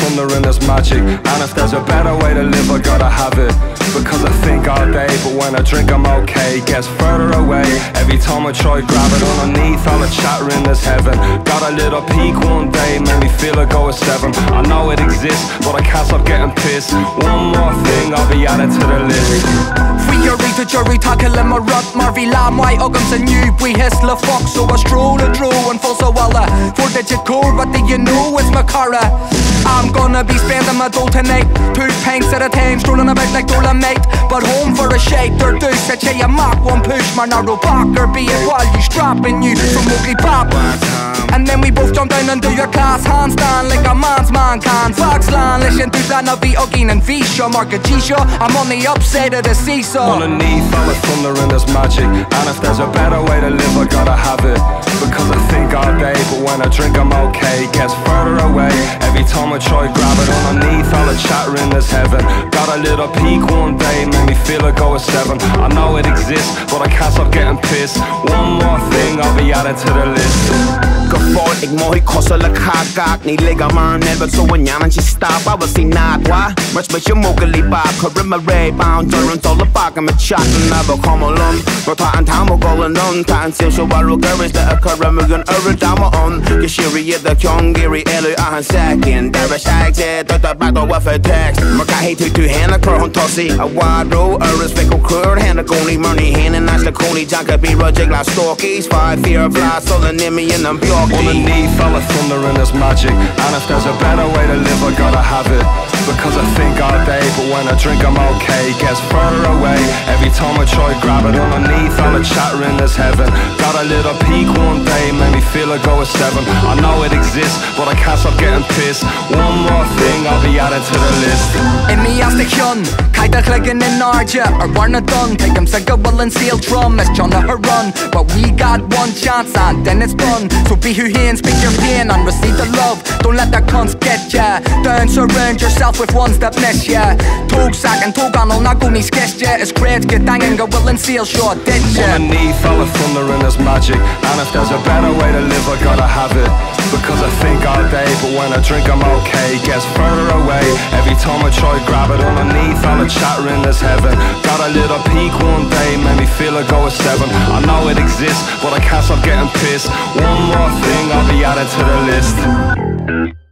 thunder and there's magic. And if there's a better way to live, I gotta have it. Because I think all day, but when I drink I'm okay. Gets further away every time I try grab it. Underneath all the chattering is heaven. Got a little peak one day, made me feel I go a 7. I know it exists, but I can't stop getting pissed. One more thing, I'll be added to the list. Frieri to jury tackle him a rut Marvy lam my agamsa inniu buíochas le fox. So I stroll a drew and full so bhalla. 4-digit code, what do you know? It's Mo Chara. I'm gonna be spending my dough tonight. 2 pints at a time, strolling about like Dolemite. But home for a shite, dtús, I say amach. One push, man, narrow back, or be it while you strapping you from Móglaí Bap. And then we both jump down and do your class handstand like a man's man can. Foxland, listen to that, I'll be Ugging and Visha, Market Gisha. I'm on the upside of the seesaw. Underneath all the thunder and there's magic. And if there's a better way to live, I gotta have it. Because I think all day, but when I drink I'm okay. Gets further away every time I try grab it. Underneath all the chattering is heaven. Got a little peak one day, made me feel I go a 7. I know it exists, but I can't stop getting pissed. One more thing, I'll be added to the list. Gevoel, ik mooi kostelijk haak. Niet liggen maar net wat zo een jannetje stap. I was zien naadwa, maar met je Móglaí Bap. Cover my raibh, bound during dole back. I'm a chatten, never come along. But I and time will go and on. Time still so I look every day. A current every time on. You shiri the young Gary Elu a second. There is exit, that the back door with a text. Maar kan heet to hand a current tossy. A wide row, a respectful curd. Hand a gony money, hand and nice the coney jack. Be rojig like Storkies. 5 fear fly, so the nimmy in them. Underneath all the thunder and there's magic. And if there's a better way to live, I gotta have it. Because I think all day, but when I drink I'm okay. Gets further away every time I try grab it. Underneath all the chattering is heaven. Got a little peak one day, made me feel I go a 7. I know it exists, but I can't stop getting pissed. One more thing, I'll be added to the list. In me as the kyun, kaida clicking in Arja. Or warna done, take him sega will and seal drum. It's John her run, but we got one chance and then it's done. So be who he and speak your pain and receive the love. Don't let that cunts get ya. Don't surround yourself with ones that miss ya. Tog sack and tog on all not go ni sketch ya. It's great, get dang and go will and seal short ditch ya. Underneath all the thunder and there's magic. And if there's a better way to live, I gotta have it. Because I think all day, but when I drink I'm okay. Gets further away every time I try grab it. Underneath all the chattering is heaven. Got a little peak one day, made me feel I go a 7. I know it exists, but I can't stop getting pissed. One more thing, I'll be added to the list.